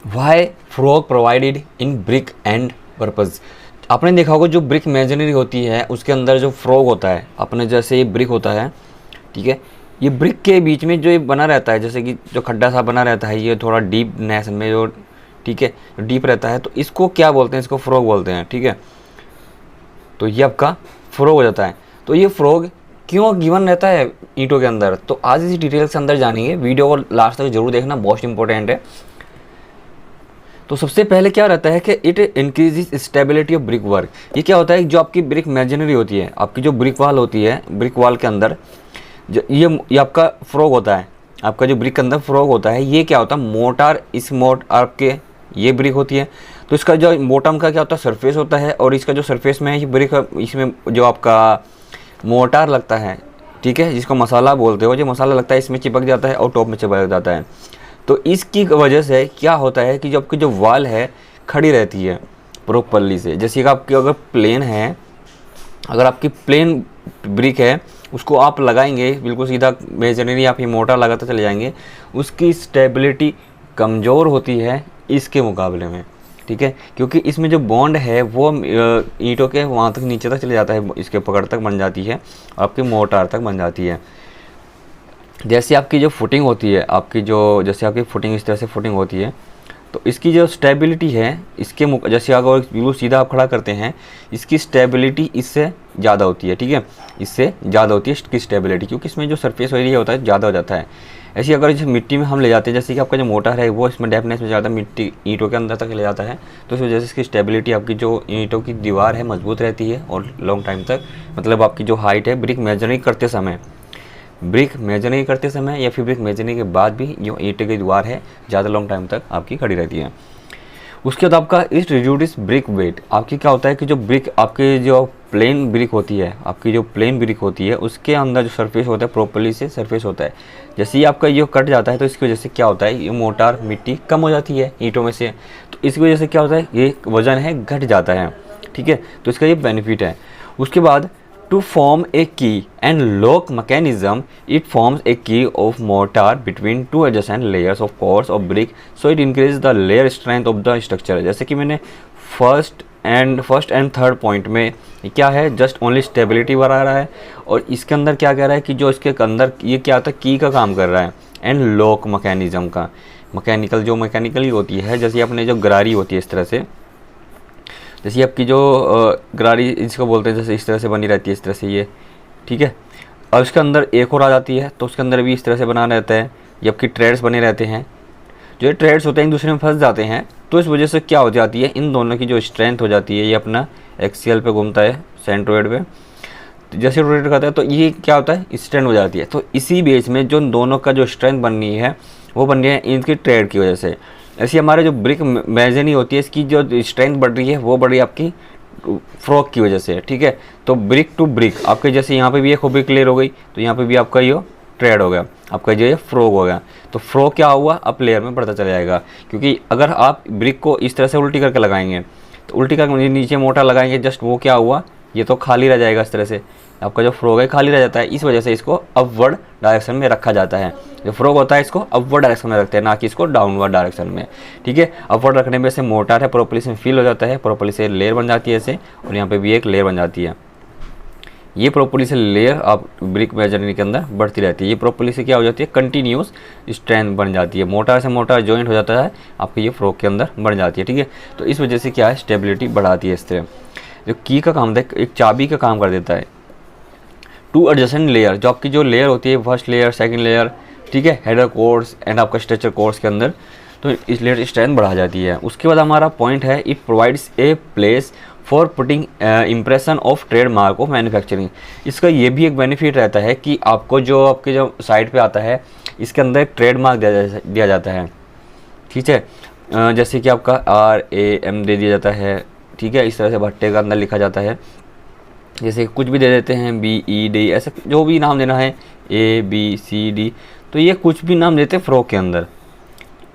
Y frog provided in brick and purpose. आपने देखा होगा जो ब्रिक मेजनरी होती है उसके अंदर जो फ्रॉग होता है, अपने जैसे ये ब्रिक होता है, ठीक है, ये ब्रिक के बीच में जो ये बना रहता है, जैसे कि जो खड्डा सा बना रहता है, ये थोड़ा डीप नेस में जो, ठीक है, डीप रहता है, तो इसको क्या बोलते हैं, इसको फ्रॉग बोलते हैं, ठीक है। तो ये आपका फ्रॉग हो जाता है। तो ये फ्रॉग क्यों गिवन रहता है ईंटों के अंदर, तो आज इसी डिटेल से अंदर जानेंगे, वीडियो को लास्ट तक जरूर देखना, बहुत इंपॉर्टेंट है। तो सबसे पहले क्या रहता है कि it increases stability of brick work. ये क्या होता है, जो आपकी ब्रिक मेजनरी होती है, आपकी जो ब्रिक वाल होती है, ब्रिक वाल के अंदर जो ये आपका फ्रॉग होता है, आपका जो ब्रिक के अंदर फ्रॉग होता है, ये क्या होता है, मोटार, इस आपके ये ब्रिक होती है, तो इसका जो बॉटम का क्या होता है, सरफेस होता है, और इसका जो सरफेस में है ये ब्रिक, इसमें जो आपका मोटार लगता है, ठीक है, जिसको मसाला बोलते हो, जो मसाला लगता है इसमें चिपक जाता है और टॉप में चिपक जाता है। तो इसकी वजह से क्या होता है कि जो आपकी जो वाल है खड़ी रहती है प्रॉपरली से। जैसे कि आपकी अगर प्लेन है, अगर आपकी प्लेन ब्रिक है, उसको आप लगाएंगे बिल्कुल सीधा मेजनरी, आप ये मोटा लगाते चले जाएंगे, उसकी स्टेबिलिटी कमज़ोर होती है इसके मुकाबले में, ठीक है, क्योंकि इसमें जो बॉन्ड है वो ईंटों के वहाँ तक नीचे तक चले जाता है, इसके पकड़ तक बन जाती है, आपकी मोटार तक बन जाती है। जैसे आपकी जो फुटिंग होती है, आपकी जो जैसे आपकी फुटिंग इस तरह से फुटिंग होती है, तो इसकी जो स्टेबिलिटी है इसके जैसे अगर बिल्कुल सीधा आप खड़ा करते हैं, इसकी स्टेबिलिटी इससे ज़्यादा होती है, ठीक है, इससे ज़्यादा होती है इसकी स्टेबिलिटी, क्योंकि इसमें जो सरफेस एरिया होता है ज़्यादा हो जाता है। ऐसे अगर इस मिट्टी में हम ले जाते हैं, जैसे कि आपका जो मोटर है वो इसमें डेफनेस में ज़्यादा मिट्टी ईंटों के अंदर तक ले जाता है, तो इस वजह से इसकी स्टेबिलिटी, आपकी जो ईंटों की दीवार है मजबूत रहती है और लॉन्ग टाइम तक, मतलब आपकी जो हाइट है ब्रिक मेजरिंग करते समय, ब्रिक मेजरिंग करते समय या फिर ब्रिक मेजरिंग के बाद भी जो ईंट की दीवार है ज़्यादा लॉन्ग टाइम तक आपकी खड़ी रहती है। उसके बाद आपका इस रिड्यूस ब्रिक वेट, आपकी क्या होता है कि जो ब्रिक आपकी जो प्लेन ब्रिक होती है, आपकी जो प्लेन ब्रिक होती है उसके अंदर जो सरफेस होता है प्रॉपर्ली से सरफेस होता है, जैसे ही आपका ये कट जाता है तो इसकी वजह से क्या होता है, ये मोटार मिट्टी कम हो जाती है ईंटों में से, तो इसकी वजह से क्या होता है, ये वजन है घट जाता है, ठीक है, तो इसका ये बेनिफिट है। उसके बाद to form a key and lock mechanism, it forms a key of mortar between two adjacent layers of course of brick, so it increases the layer strength of the structure। जैसे कि मैंने first and third point में क्या है, just only stability बढ़ा रहा है, और इसके अंदर क्या कह रहा है कि जो इसके अंदर ये क्या होता है, की का काम कर रहा है, एंड लॉक मैकेनिज्म का, मैकेनिकल जो मैकेनिकली होती है, जैसे अपने जो गरारी होती है इस तरह से, जैसे आपकी जो गरारी इसको बोलते हैं, जैसे इस तरह से बनी रहती है, इस तरह से ये, ठीक है, और उसके अंदर एक और आ जाती है, तो उसके अंदर भी इस तरह से बना रहता है, ये आपकी ट्रेड्स बने रहते हैं, जो ये ट्रेड्स होते हैं एक दूसरे में फंस जाते हैं, तो इस वजह से क्या हो जाती है, इन दोनों की जो स्ट्रेंथ हो जाती है, ये अपना एक्सियल पे घूमता है सेंट्रोइड पे, तो जैसे रोटेट करता है तो ये क्या होता है, स्ट्रेंथ हो जाती है, तो इसी बेस में जो दोनों का जो स्ट्रेंथ बन रही है वो बन रही है इनकी ट्रेड की वजह से। ऐसी हमारे जो ब्रिक मेजनी होती है, इसकी जो स्ट्रेंथ बढ़ रही है वो बढ़ रही है आपकी फ्रॉग की वजह से, ठीक है। तो ब्रिक टू ब्रिक आपके जैसे यहाँ पे भी एक ब्रिक लेयर हो गई, तो यहाँ पे भी आपका ये ट्रेड हो गया, आपका जो ये फ्रॉग हो गया, तो फ्रॉग क्या हुआ, अब लेयर में बढ़ता चला जाएगा, क्योंकि अगर आप ब्रिक को इस तरह से उल्टी करके लगाएंगे, तो उल्टी करके नीचे मोटा लगाएंगे, जस्ट वो क्या हुआ, ये तो खाली रह जाएगा, इस तरह से आपका जो फ्रॉग है खाली रह जाता है, इस वजह से इसको अपवर्ड डायरेक्शन में रखा जाता है। जो फ्रॉग होता है इसको अपवर्ड डायरेक्शन में रखते हैं, ना कि इसको डाउनवर्ड डायरेक्शन में, ठीक है। अपवर्ड रखने में से मोटार है प्रॉपर्ली से फील हो जाता है, प्रॉपर्ली से लेयर बन जाती है ऐसे, और यहाँ पे भी एक लेयर बन जाती है, ये प्रॉपर्ली से लेयर आप ब्रिक मेजरमेंट के अंदर बढ़ती रहती है, ये प्रॉपर्ली से क्या हो जाती है, कंटिन्यूस स्ट्रेंथ बन जाती है, मोटार से मोटार जॉइंट हो जाता है, आपके ये फ्रॉग के अंदर बढ़ जाती है, ठीक है। तो इस वजह से क्या है, स्टेबिलिटी बढ़ाती है इस तरह। जो की का काम होता है, एक चाबी का काम कर देता है। टू एडजेसेंट लेयर, जो आपकी जो लेयर होती है, फर्स्ट लेयर, सेकंड लेयर, ठीक है, हेडर कोर्स एंड आपका स्ट्रक्चर कोर्स के अंदर, तो इस लेयर स्ट्रेंथ बढ़ा जाती है। उसके बाद हमारा पॉइंट है, it provides a place for putting impression of trademark of manufacturing. इसका ये भी एक बेनिफिट रहता है कि आपको जो आपके जो साइट पे आता है, इसके अंदर एक ट्रेडमार्क दिया जाता है, ठीक है, जैसे कि आपका RAM दे दिया जाता है, ठीक है, इस तरह से भट्टे का अंदर लिखा जाता है, जैसे कुछ भी दे देते हैं BED, ऐसे जो भी नाम देना है, ABCD, तो ये कुछ भी नाम देते हैं फ्रॉग के अंदर।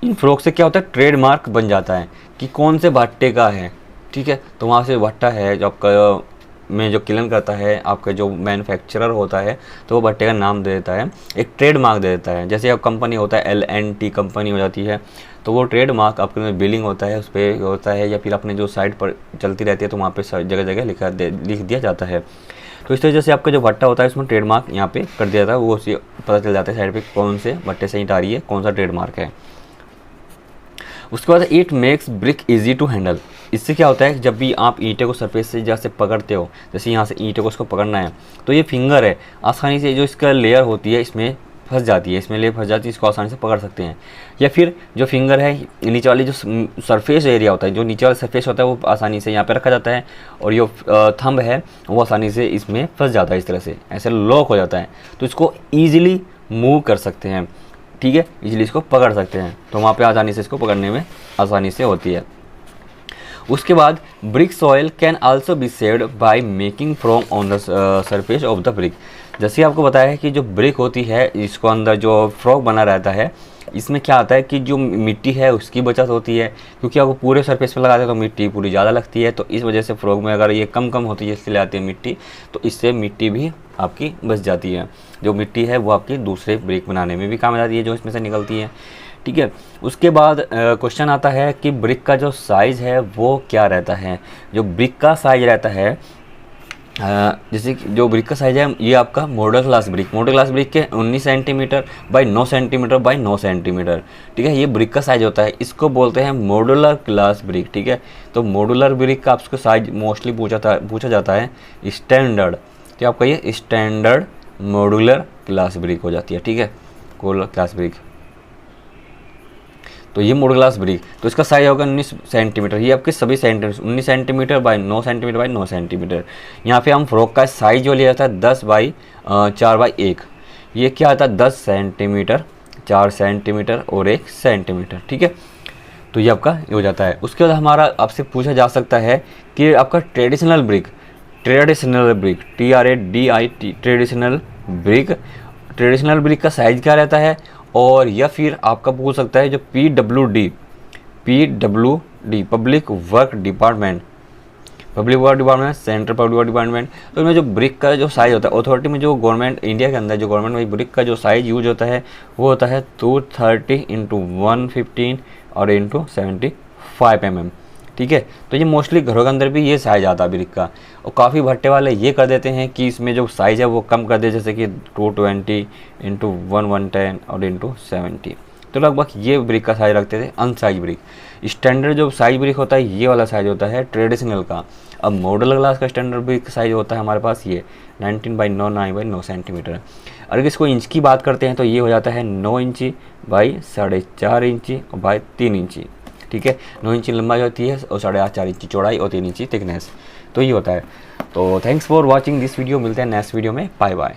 इन फ्रॉग से क्या होता है, ट्रेडमार्क बन जाता है कि कौन से भट्टे का है, ठीक है। तो वहाँ से भट्टा है जो आपका में जो किलन करता है, आपका जो मैन्युफैक्चरर होता है, तो वो भट्टे का नाम दे देता है, एक ट्रेडमार्क दे देता है। जैसे अब कंपनी होता है LNT कंपनी हो जाती है, तो वो ट्रेडमार्क आपके बिलिंग होता है उस पर होता है, या फिर अपने जो साइट पर चलती रहती है तो वहाँ पे जगह जगह लिख दिया जाता है। तो इस तरीके से आपका जो भट्टा होता है उसमें ट्रेडमार्क यहाँ पे कर दिया जाता है, वो उसी पता चल जाता है साइड पे कौन से भट्टे से ईंट आ रही है, कौन सा ट्रेडमार्क है। उसके बाद it makes brick easy to handle. इससे क्या होता है, जब भी आप ईंटे को सरफेस से जैसे पकड़ते हो, जैसे यहाँ से ईंटे को इसको पकड़ना है, तो ये फिंगर है आसानी से जो इसका लेयर होती है इसमें फंस जाती है, इसमें लेयर फंस जाती है, इसको आसानी से पकड़ सकते हैं। या फिर जो फिंगर है नीचे वाली जो सरफेस एरिया होता है, जो नीचे वाला सरफेस होता है वो आसानी से यहाँ पे रखा जाता है, और जो थंब है वो आसानी से इसमें फंस जाता है, इस तरह से ऐसे लॉक हो जाता है। तो इसको ईजिली मूव कर सकते हैं, ठीक है, इजीली इसको पकड़ सकते हैं, तो वहाँ पे आसानी से इसको पकड़ने में आसानी से होती है। उसके बाद brick soil can also be saved by making from on the surface of the brick. जैसे आपको बताया है कि जो ब्रिक होती है इसको अंदर जो फ्रॉग बना रहता है, इसमें क्या आता है कि जो मिट्टी है उसकी बचत होती है, क्योंकि आपको पूरे सरफेस पे लगाते हैं तो मिट्टी पूरी ज़्यादा लगती है, तो इस वजह से फ्रॉग में अगर ये कम कम होती है इसलिए आती है मिट्टी, तो इससे मिट्टी भी आपकी बच जाती है। जो मिट्टी है वो आपकी दूसरे ब्रिक बनाने में भी काम आ जाती है जो इसमें से निकलती है, ठीक है। उसके बाद क्वेश्चन आता है कि ब्रिक का जो साइज़ है वो क्या रहता है। जो ब्रिक का साइज़ रहता है, जैसे कि जो ब्रिक का साइज़ है ये आपका मॉडल क्लास ब्रिक के 19 centimetre by 9 centimetre by 9 centimetre, ठीक है, ये ब्रिक का साइज़ होता है, इसको बोलते हैं मॉडुलर क्लास ब्रिक, ठीक है। तो मॉडुलर ब्रिक का आपको साइज मोस्टली पूछा जाता है स्टैंडर्ड, तो आपका ये स्टैंडर्ड मॉडुलर क्लास ब्रिक हो जाती है, ठीक है, क्लास ब्रिक। तो ये मॉडल क्लास ब्रिक, तो इसका साइज होगा 19 सेंटीमीटर, ये आपके सभी centimetre 19 centimetre by 9 centimetre by 9 centimetre. यहाँ पे हम फ्रॉक का साइज जो लिया था 10 बाई 4 बाई 1, ये क्या आता है 10 सेंटीमीटर, 4 सेंटीमीटर और 1 सेंटीमीटर, ठीक है। तो ये आपका ये हो जाता है। उसके बाद हमारा आपसे पूछा जा सकता है कि आपका traditional brick TRADIT traditional brick का साइज क्या रहता है, और या फिर आपका पूछ सकता है जो PWD public work department, central public work department, तो इनमें जो ब्रिक का जो साइज़ होता है अथॉरिटी में, जो गवर्नमेंट इंडिया के अंदर जो गवर्नमेंट में ब्रिक का जो साइज़ यूज होता है वो होता है 230 × 115 और × 75 mm, ठीक है। तो ये मोस्टली घरों के अंदर भी ये साइज आता है ब्रिक का, और काफ़ी भट्टे वाले ये कर देते हैं कि इसमें जो साइज़ है वो कम कर दे, जैसे कि 220 × 110 और × 70, तो लगभग ये ब्रिक का साइज रखते थे अनसाइज ब्रिक। स्टैंडर्ड जो साइज ब्रिक होता है ये वाला साइज होता है ट्रेडिशनल का। अब मॉडल क्लास का स्टैंडर्ड ब्रिक साइज होता है हमारे पास ये 19 बाई 9 9 बाई 9 सेंटीमीटर। अगर इसको इंच की बात करते हैं तो ये हो जाता है 9 इंची बाई 4.5 इंची और बाई 3 इंची, ठीक है। 9 इंची लंबाई होती है और 4.5 इंची चौड़ाई और 3 इंची थिकनेस, तो ये होता है। तो thanks for watching this video, मिलते हैं नेक्स्ट वीडियो में, बाय बाय।